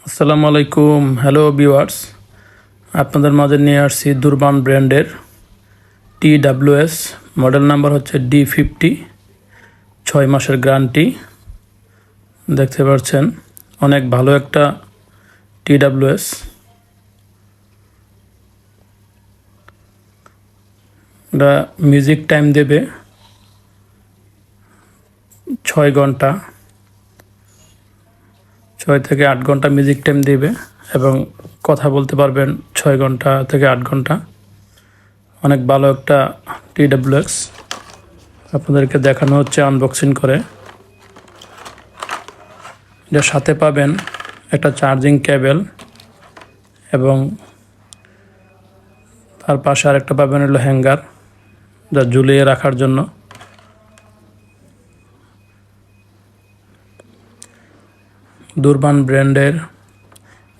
আসসালামু আলাইকুম, hello viewers. আপনাদের মাঝে নিয়ে আসছি দুরবান ব্র্যান্ডের TWS, মডেল নাম্বার হচ্ছে D50, 6 মাসের গ্যারান্টি। দেখতে পাচ্ছেন অনেক ভালো একটা TWS। এটা মিউজিক টাইম দেবে 6 ঘন্টা, 6 থেকে 8 ঘন্টা মিউজিক টাইম দেবে এবং কথা বলতে পারবেন 6 ঘন্টা থেকে 8 ঘন্টা। অনেক ভালো একটা TWS আপনাদেরকে দেখানো হচ্ছে আনবক্সিং করে। এটার সাথে পাবেন একটা চার্জিং কেবল এবং তার পাশে আরেকটা পাবেন হলো হ্যাঙ্গার, যা ঝুলিয়ে রাখার জন্য। দুরবান ব্র্যান্ডের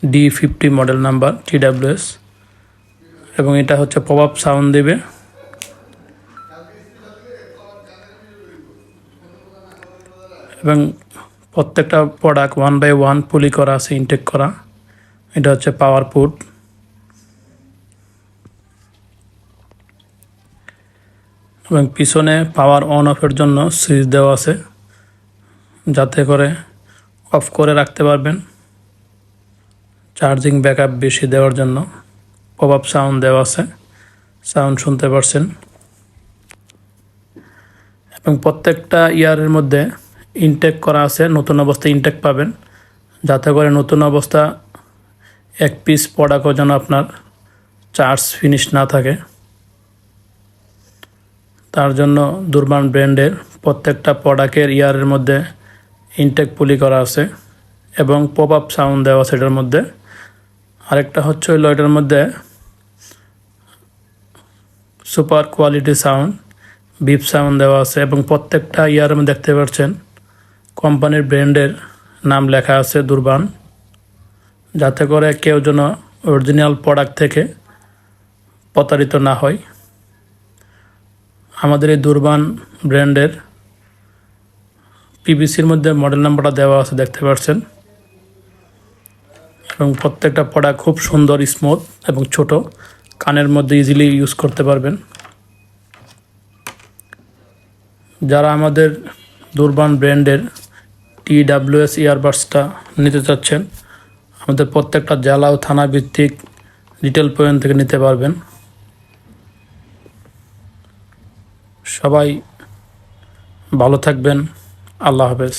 D50 মডেল নাম্বার TWS, এবং এটা হচ্ছে পপ আপ সাউন্ড দেবে। এবং প্রত্যেকটা প্রোডাক্ট 1/1 পুলি করা আছে, ইনটেক করা। এটা হচ্ছে পাওয়ার পুট। এবং পিছনে পাওয়ার অন অফের জন্য সুইচ দেওয়া আছে, যাতে করে অফ করে রাখতে পারবেন। চার্জিং ব্যাকআপ বেশি দেওয়ার জন্য পপ আপ সাউন্ড দেওয়া আছে, সাউন্ড শুনতে পারছেন। এবং প্রত্যেকটা ইয়ারের মধ্যে ইনটেক করা আছে, নতুন অবস্থায় ইনটেক পাবেন, যাতে করে নতুন অবস্থা এক পিস প্রোডাক্টও যেন আপনার চার্জ ফিনিশ না থাকে। তার জন্য দুরবান ব্র্যান্ডের প্রত্যেকটা প্রোডাক্টের ইয়ারের মধ্যে ইনটেক পুলি করা আছে এবং পপ আপ সাউন্ড দেওয়া আছে এটার মধ্যে। আরেকটা হচ্ছে হলো এটার মধ্যে super quality sound, beep sound দেওয়া আছে এবং প্রত্যেকটা ইয়ারের মধ্যে দেখতে পাচ্ছেন কোম্পানির ব্র্যান্ডের নাম লেখা আছে দুরবান, যাতে করে কেউ যেন অরিজিনাল প্রোডাক্ট থেকে প্রতারিত না হয়। আমাদের এই দুরবান ব্র্যান্ডের PVCর মধ্যে মডেল নাম্বারটা দেওয়া আছে, দেখতে পাচ্ছেন। এবং প্রত্যেকটা প্রোডাক্ট খুব সুন্দর, স্মুথ এবং ছোট, কানের মধ্যে ইজিলি ইউজ করতে পারবেন। যারা আমাদের দুরবান ব্র্যান্ডের TWS ইয়ারবাডসটা নিতে চাচ্ছেন, আমাদের প্রত্যেকটা জেলা ও থানা ভিত্তিক রিটেল পয়েন্ট থেকে নিতে পারবেন। সবাই ভালো থাকবেন, আল্লাহ হাফেজ।